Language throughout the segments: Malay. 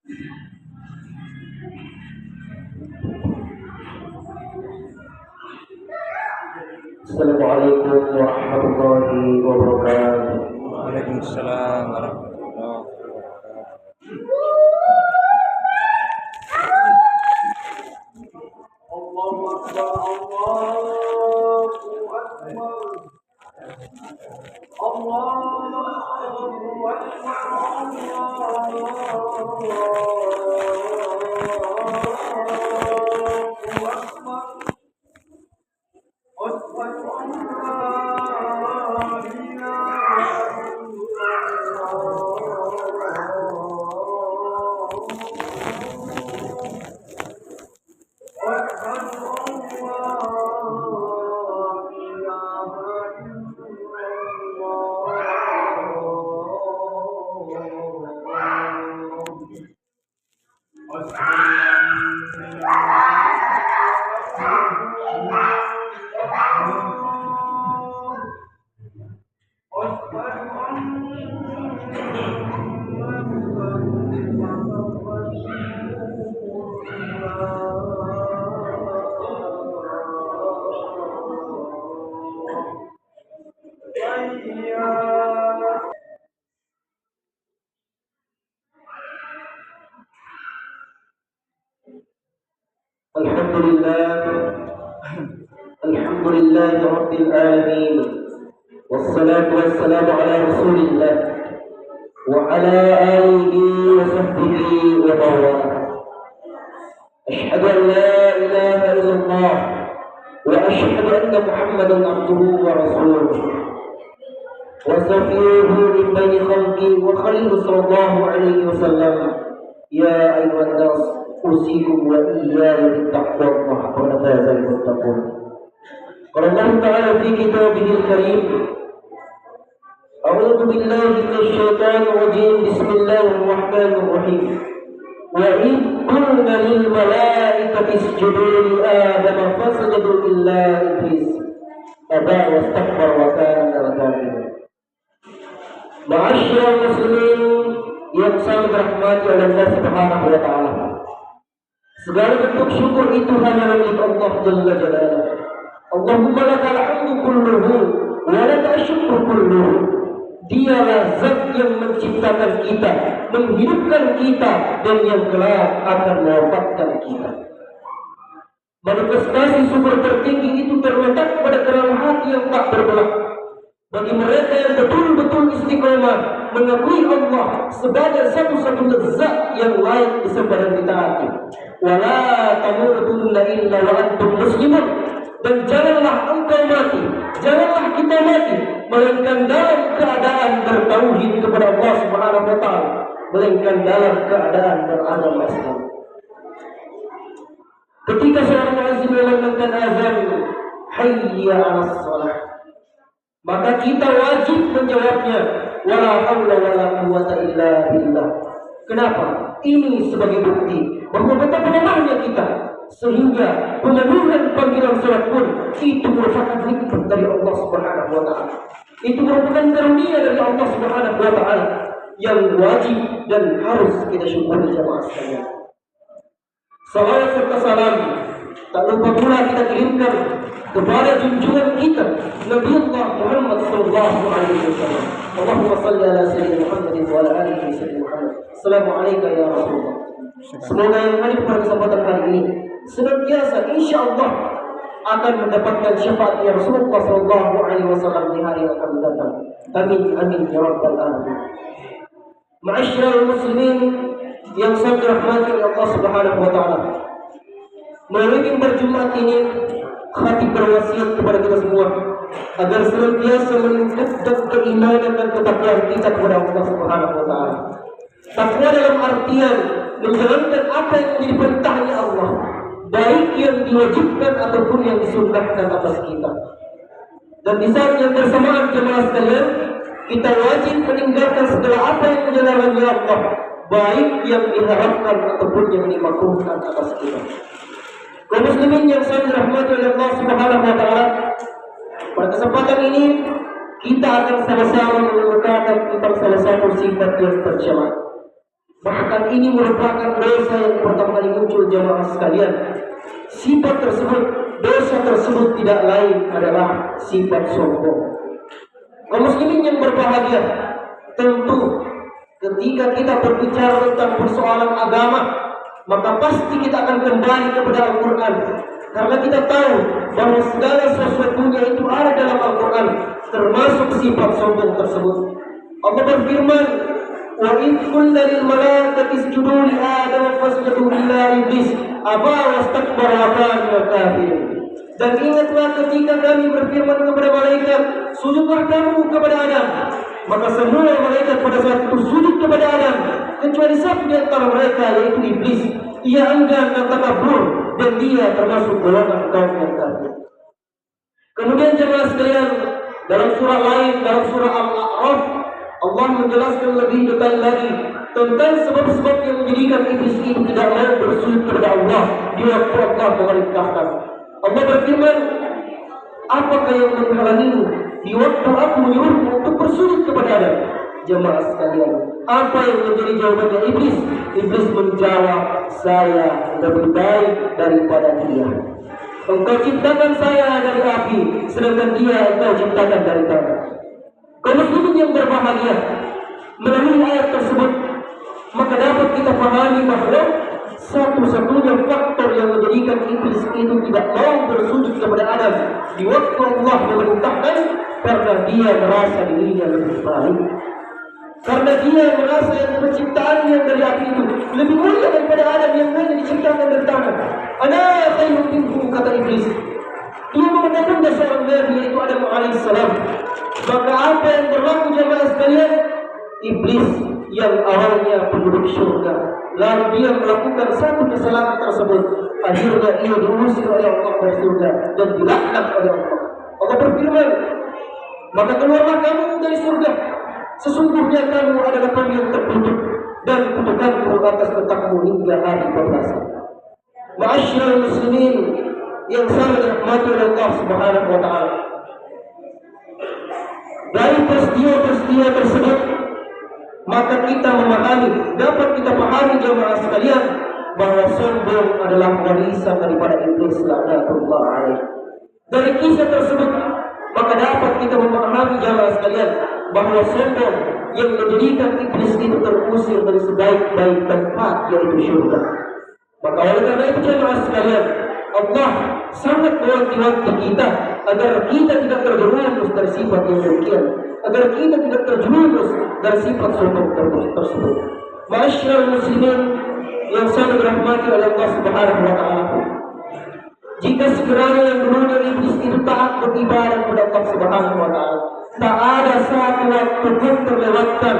Assalamualaikum warahmatullahi wabarakatuh. Waalaikumsalam warahmatullahi wabarakatuh. Allahu Akbar, Allahu Akbar, Allahu Alhamdulillah Rabbil Alamin. Wassalatu wassalamu ala Rasulillah wa ala alihi wa sahbihi wa mawala. Ashhadu an la ilaha illallah wa ashhadu anna Muhammadan abduhu wa rasuluh. Wa safiyuhu min bayni khalqi wa khaliluhu sallallahu alaihi wasallam. Ya ayyuhan nas usikum wa iyaya bittaqwa wa qad faza al-muttaqun. Qala Allah Ta'ala fi kitabihil karim, A'udzu billahi minasy syaithanir rajim. Bismillahirrahmanir rahim. Wa id qulna lil malaikati isjudu li adama fasajadu illa iblis aba wastakbara wa kana minal kafirin. Ma'asyiral muslimin yang sangat dirahmati oleh Allah Subhanahu wa taala. Segala bentuk syukur itu hanya milik Allah Jalla Jalaluhu. Allahumma lakal hamdu kulluhu wa lakal syukru kulluhu. Dialah zat yang menciptakan kita, menghidupkan kita, dan yang kelak akan mewafatkan kita. Manifestasi syukur tertinggi itu terletak pada kerendahan hati yang tak berbelah. Bagi mereka yang betul-betul istiqomah mengakui Allah sebagai satu-satunya zat yang layak disembah dan ditaati. Wala tamutunna illa wa antum muslimun. Dan janganlah engkau mati, janganlah kita mati, melainkan dalam keadaan bertauhid kepada Allah Subhanahu wa taala, melainkan dalam keadaan beragama Islam. Ketika seorang muazzin melambangkan azan, hayya 'alas shalah, maka kita wajib menjawabnya, wala haula wala quwwata illa billah. Kenapa? Ini sebagai bukti bahwa betapa lemahnya kita, sehingga pemenuhan panggilan salat pun itu merupakan nikmat dari Allah Subhanahu wa taala. Itu merupakan karunia dari Allah Subhanahu wa taala yang wajib dan harus kita syukuri jemaah sekalian. Salawat serta salam tak lupa pula kita kirimkan kepada junjungan kita Nabi Allah Muhammad sallallahu alaihi wasallam. Allahumma shalli ala sayyidina Muhammadin wa ala alihi sayyidina Muhammad. Assalamualaikum ya Rasulullah. Semoga yang hadir pada kesempatan hari ini senantiasa insyaallah akan mendapatkan syafaat ya Rasulullah sallallahu alaihi wasallam di hari yang akan datang. Amin amin ya rabbal alamin. Ma'asyiral muslimin yang sangat dirahmati oleh Allah Subhanahu wa taala. Melalui mimbar Jumat ini, khatib berwasiat kepada kita semua agar senantiasa meningkatkan keimanan dan ketakwaan kita kepada Allah Subhanahu wa taala. Takwa dalam artian menjalankan apa yang menjadi perintahnya Allah, baik yang diwajibkan ataupun yang disunnahkan atas kita. Dan di saat yang bersamaan jemaah sekalian, kita wajib meninggalkan segala apa yang menjalankannya Allah, baik yang diharapkan ataupun yang dimakruhkan atas kita. Kaum muslimin yang sangat dirahmati oleh Allah Subhanahu wa taala, pada kesempatan ini kita akan sama-sama mengucapkan tentang salah satu sifat yang tercela, Bahkan ini merupakan dosa yang pertama kali muncul jamaah sekalian. Sifat tersebut, dosa tersebut tidak lain adalah sifat sombong. Kaum muslimin yang berbahagia, tentu ketika kita berbicara tentang persoalan agama, maka pasti kita akan kembali kepada Al-Quran. Karena kita tahu bahwa segala sesuatunya itu ada dalam Al-Quran, termasuk sifat sombong tersebut. Allah berfirman, wa idh qulna lil malaikati isjudu li Adam fasjadu illa iblis aba wastakbara wa kana minal kafirin. Dan ingatlah ketika kami berfirman kepada malaikat, sujudlah kamu kepada Adam. Maka semua malaikat pada saat itu sujud kepada Adam, kecuali satu di antara mereka, yaitu iblis. Ia enggan dan takabur, dan dia termasuk golongan kaum yang kafir. Kemudian jemaah sekalian, dalam surah lain, dalam surah Al-A'raf, Allah menjelaskan lebih detail lagi tentang sebab-sebab yang menjadikan iblis itu tidak mau bersujud kepada Allah di waktu Allah memerintahkan. Allah berfirman, apakah yang menghalangimu di waktu aku menyuruhmu untuk bersujud kepada Adam? Jemaah sekalian, apa yang menjadi jawabannya iblis? Iblis menjawab, saya lebih baik daripada dia. Engkau ciptakan saya dari api, sedangkan dia engkau ciptakan dari tanah. Kaum muslimin yang berbahagia, melalui ayat tersebut maka dapat kita pahami bahwa satu-satunya faktor yang menjadikan iblis itu tidak mau bersujud kepada Adam di waktu Allah memerintahkan, karena dia merasa dirinya lebih baik. Karena dia merasa yang penciptaan yang dari api itu lebih mulia daripada Adam yang hanya diciptakan dari tanah. Ana khairun minhu, kata iblis. Dia mengenalkan seorang nabi, yaitu Adam alaihissalam. Maka apa yang berlaku jemaah sekalian? Iblis yang awalnya penduduk surga, lalu dia melakukan satu kesalahan tersebut, akhirnya ia diusir oleh Allah dari surga dan dilaknat oleh Allah. Allah berfirman, maka keluarlah kamu dari surga, sesungguhnya kamu adalah kaum yang terkutuk, dan kutukanku atas letakmu hingga hari pembalasan. Ma'asyiral muslimin yang sangat dirahmati oleh Allah Subhanahu wa taala, dari peristiwa-peristiwa tersebut maka kita memahami, dapat kita pahami jemaah sekalian, bahwa sombong adalah warisan daripada iblis laknatullah alaih. Dari kisah tersebut maka dapat kita memahami jemaah sekalian bahwa sombong yang menjadikan iblis itu terusir dari sebaik-baik tempat, yaitu surga. Maka oleh karena itu jemaah sekalian, Allah sangat mewanti-wanti kita agar kita tidak terjerumus dari sifat yang demikian, agar kita tidak terjerumus dari sifat sombong tersebut. Ma'asyiral muslimin yang sangat dirahmati oleh Allah Subhanahu wa taala, jika sekiranya yang dulunya iblis itu taat beribadah kepada Allah Subhanahu wa taala, tak ada satu waktu pun terlewatkan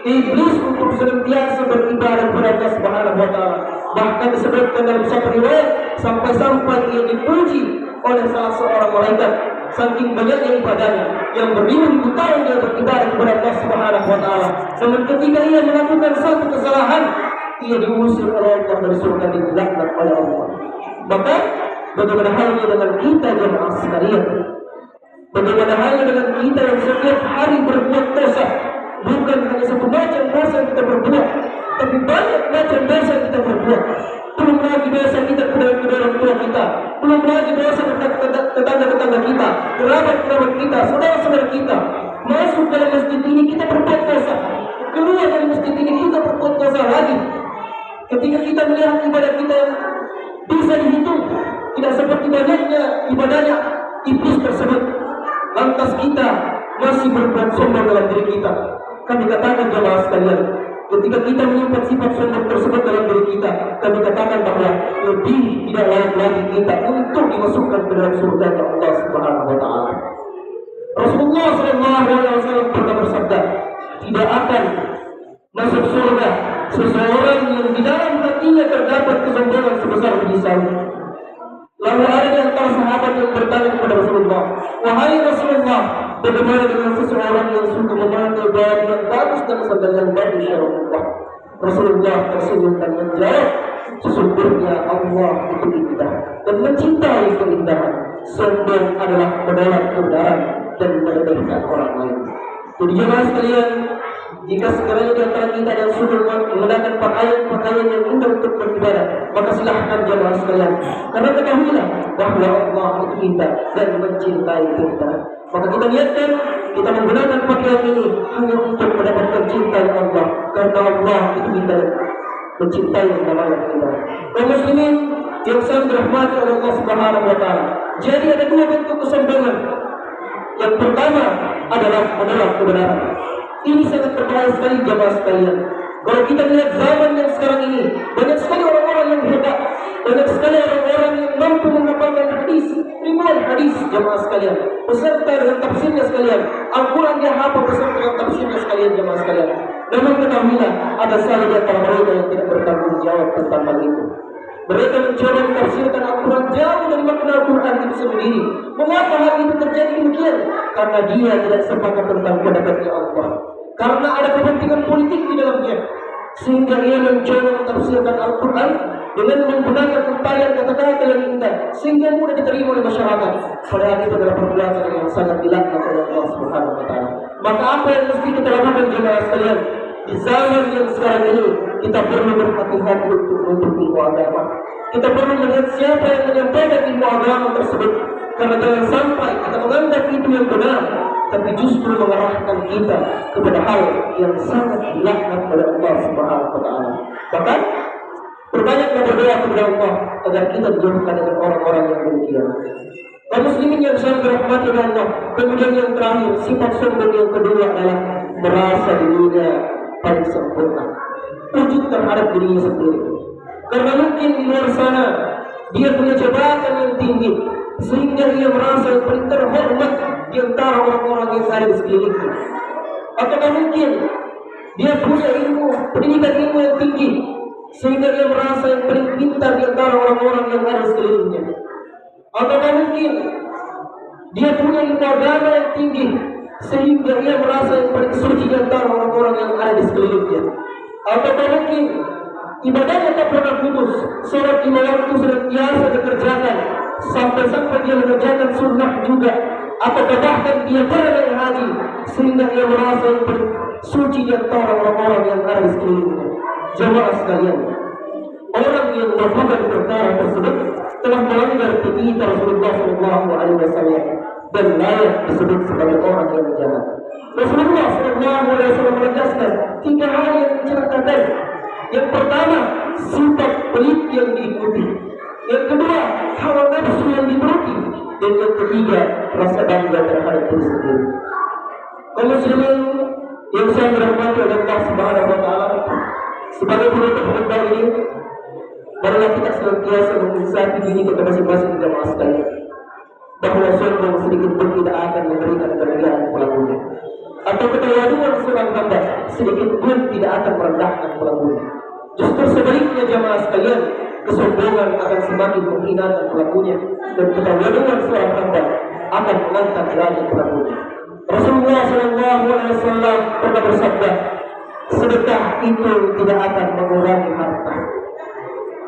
iblis untuk senantiasa beribadah kepada Allah Subhanahu wa taala. Bahkan disebutkan dalam satu riwayat, sampai-sampai ia dipuji oleh salah seorang malaikat saking banyaknya ibadahnya, yang beribu-ribu tahun dia beribadah kepada Allah Subhanahu wa taala. Namun ketika ia melakukan satu kesalahan, ia diusir oleh Allah dari surga, dilaknat oleh Allah. Maka bagaimana halnya dengan kita jemaah sekalian? Bagaimana halnya dengan kita yang setiap hari berbuat dosa? Bukan hanya satu macam dosa yang kita berbuat, tapi banyak macam dosa yang kita berbuat. Belum lagi dosa kita kepada orang tua kita, belum lagi dosa tetangga-tetangga kita, kerabat-kerabat kita, saudara-saudara kita. Masuk dalam masjid ini kita berbuat dosa, keluar dari masjid ini kita berbuat dosa lagi. Ketika kita melihat ibadah kita yang bisa dihitung, tidak seperti banyaknya ibadahnya iblis tersebut, lantas kita masih berbuat sombong dalam diri kita. Kami katakan jemaah sekalian, ketika kita menyimpan sifat sombong tersebut dalam diri kita, kami katakan bahwa lebih tidak layak lagi kita untuk dimasukkan ke dalam surga Allah Subhanahu wa taala. Rasulullah SAW pernah bersabda, tidak akan masuk surga seseorang yang di dalam hatinya terdapat kesombongan sebesar biji sawi. Lalu ada di antara sahabat yang bertanya kepada Rasulullah, wahai Rasulullah, bagaimana dengan seseorang yang suka memakai baju yang bagus dan sandal yang bagus ya Rasulullah? Rasulullah tersenyum dan menjawab, sesungguhnya Allah itu indah dan mencintai keindahan. Sombong adalah menolak kebenaran dan meremehkan orang lain. Jadi jemaah sekalian, Jika sekiranya di antara kita yang sudah menggunakan pakaian-pakaian yang indah untuk beribadah, maka silahkan jemaah sekalian. Karena ketahuilah bahwa Allah itu indah dan mencintai kita. Maka kita niatkan kita menggunakan pakaian ini hanya untuk mendapatkan cinta Allah. Karena Allah itu indah, mencintai yang namanya kita. Kaum muslimin yang sangat dirahmati oleh Allah Subhanahu wa taala. Jadi ada dua bentuk kesombongan. Yang pertama adalah menolak kebenaran. Ini sangat berbahaya sekali jemaah sekalian. Kalau kita lihat zaman yang sekarang ini, banyak sekali orang-orang yang hebat, banyak sekali orang-orang yang mampu menghafalkan hadis, ribuan hadis jemaah sekalian, beserta dengan tafsirnya sekalian. Al-Quran dia hafal beserta dengan tafsirnya sekalian jemaah sekalian. Namun ketahuilah ada salah di antara mereka yang tidak bertanggung jawab tentang hal itu. Mereka mencoba mentafsirkan Al-Quran jauh dari makna Al-Quran itu sendiri. Mengapa hal itu terjadi demikian? Karena dia tidak sepakat tentang pendapatnya Allah. Karena ada kepentingan politik di dalamnya. Sehingga ia mencoba mentafsirkan Al-Quran dengan menggunakan untayan kata-kata yang indah, sehingga mudah diterima oleh masyarakat. Padahal itu adalah perbuatan yang sangat dilaknat oleh Allah Subhanahu wa taala. Maka apa yang mesti kita lakukan jemaah sekalian? Di zaman yang sekarang ini kita perlu berhati-hati untuk menuntut ilmu agama. Kita perlu melihat siapa yang menyampaikan ilmu agama tersebut. Karena jangan sampai kita menganggap itu yang benar, tapi justru mengarahkan kita kepada hal yang sangat dilaknat oleh Allah Subhanahu wa taala. Bahkan perbanyaklah berdoa kepada Allah agar kita dijauhkan dengan orang-orang yang demikian. Kaum muslimin yang sangat dirahmati oleh Allah. Kemudian yang terakhir, sifat sombong yang kedua adalah merasa dirinya paling sempurna, wujud terhadap dirinya sendiri. Karena mungkin di luar sana dia punya jabatan yang tinggi, sehingga dia merasa yang paling terhormat di antara orang-orang yang ada di sekelilingnya. Atau mungkin dia punya pendidikan ilmu yang tinggi, sehingga dia merasa yang paling pintar di antara orang-orang yang ada di sekelilingnya. Atau mungkin dia punya ilmu agama yang tinggi, sehingga ia merasa yang paling suci di antara orang-orang yang ada di sekelilingnya. Atau mungkin ibadahnya tak pernah putus, sholat 5 waktu senantiasa dikerjakan, sampai-sampai dia mengerjakan sunnah juga. Atau bahkan dia pernah haji, sehingga ia merasa yang paling suci di antara orang-orang yang ada di sekelilingnya. Jemaah sekalian, orang yang melakukan perkara tersebut telah melanggar titah Rasulullah SAW dan layak disebut sebagai orang yang jahat. Rasulullah SAW menegaskan 3 hal yang mencelakakan. Yang pertama, sifat pelit yang diikuti. Yang kedua, hawa nafsu yang dituruti. Dan yang ketiga, rasa bangga terhadap diri sendiri. Kaum muslimin yang saya dirahmati oleh Allah Subhanahu wa taala, sebagai penutup khutbah ini, marilah kita senantiasa menginsafi diri kita masing-masing jemaah sekalian, bahwa sombong sedikit pun tidak akan memberikan kemuliaan pelakunya, atau ketawaduan seorang hamba sedikit pun tidak akan merendahkan pelakunya. Justru sebaliknya jemaah sekalian, kesombongan akan semakin menghinakan pelakunya, dan ketawaduan seorang hamba akan mengangkat derajat pelakunya. Rasulullah SAW pernah bersabda, sedekah itu tidak akan mengurangi harta.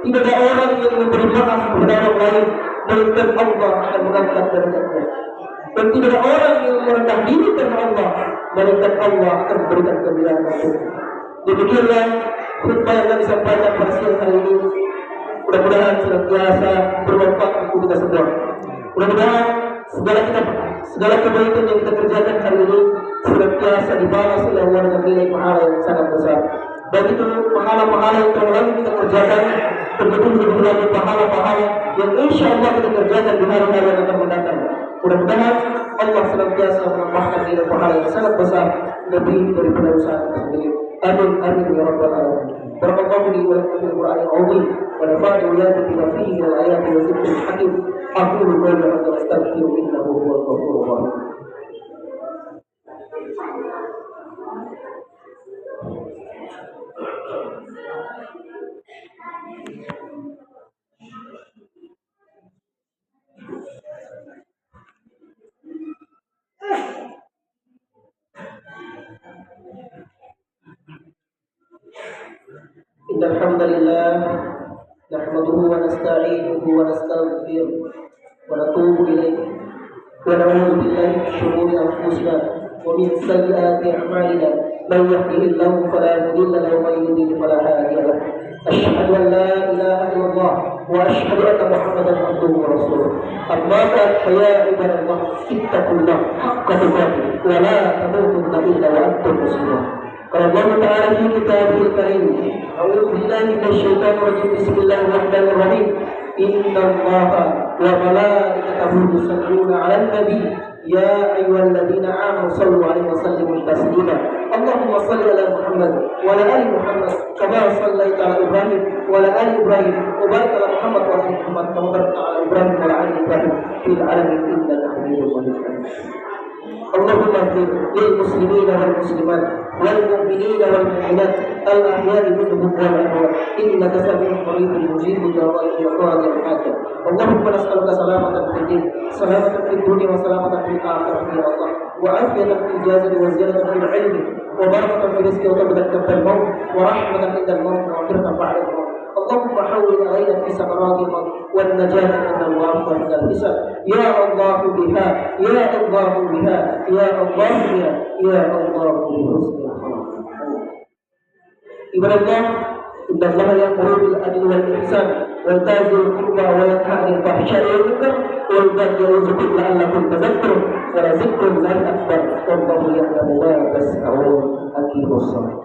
Tidak ada orang yang memberi maaf kepada orang lain, melainkan Allah akan mengangkat derajatnya. Dan tidak ada orang yang merendah diri karena Allah, melainkan Allah akan memberikan kemuliaan untuknya. Demikianlah khutbah yang kami sampaikan pada siang hari ini. Mudah-mudahan senantiasa bermanfaat untuk kita semua. Mudah-mudahan segala kebaikan yang kita kerjakan hari ini senantiasa dibalas oleh Allah dengan nilai pahala yang sangat besar. Baik itu pahala-pahala yang telah kita kerjakan, betul-betul lagi pahala-pahala yang insya Allah kita kerjakan di hari-hari yang akan mendatang. Mudah-mudahan Allah senantiasa menambahkan nilai pahala yang sangat besar lebih daripada usaha kita sendiri. Amin amin ya rabbal alamin. Barakallahu li wa lakum fil Qur'anil azim wa nafa'ani wa iyyakum bima fihi min al-ayati wa dhikril hakim. Aqulu qawli hadza wa astaghfiru innahu huwal ghafurur rahim. Innal hamdalillah nahmaduhu wa nasta'inuhu wa nastaghfiruh wa natubu ilayhi wa na'udzu billahi min shururi anfusina wa min sayyiati a'malina من يهده الله فلا مضل له ومن يضلل فلا هادي له. أشهد أن لا إله إلا الله وأشهد أن محمدا عبده ورسوله. أما بعد فيا عباد الله اتقوا الله حق تقاته ولا تموتن إلا وأنتم مسلمون. قال الله تعالى في كتابه الكريم: أعوذ بالله من الشيطان الرجيم، بسم الله الرحمن الرحيم. إن الله وملائكته يصلون على النبي يا أيها الذين آمنوا صلوا عليه وسلموا تسليما. اللهم صل على محمد وعلى آل محمد كما صليت على إبراهيم وعلى آل إبراهيم وبارك على محمد وعلى آل محمد كما باركت على إبراهيم وعلى آل إبراهيم في العالمين إنك حميد مجيد. اللهم اغفر للمسلمين والمسلمات والمؤمنين والمؤمنات الأحياء منهم والأموات إنك سميع قريب مجيب دعوات وقاضي الحاجة. اللهم نسألك سلامة في الدين، سلامة في الدنيا وسلامة في الآخرة يا الله، وعافية في الجسد وزيادة في العلم وبركة في الرزق وتبدأ في الموت ورحمة عند الموت ومغفرة بعد الموت. اللهم حول علينا في سكرات الموت والنجاة من الوعظ ومن الحساب يا الله بها يا الله بها يا الله بها يا الله بحسن الخلاق. عباد الله إن الله يأمر بالعدل والإحسان وإيتاء ذي القربى وينهى عن الفحشاء والمنكر والبغي يعظكم لعلكم تذكرون ولذكر الله أكبر والله يعلم ما تسعون. أقيموا الصلاة.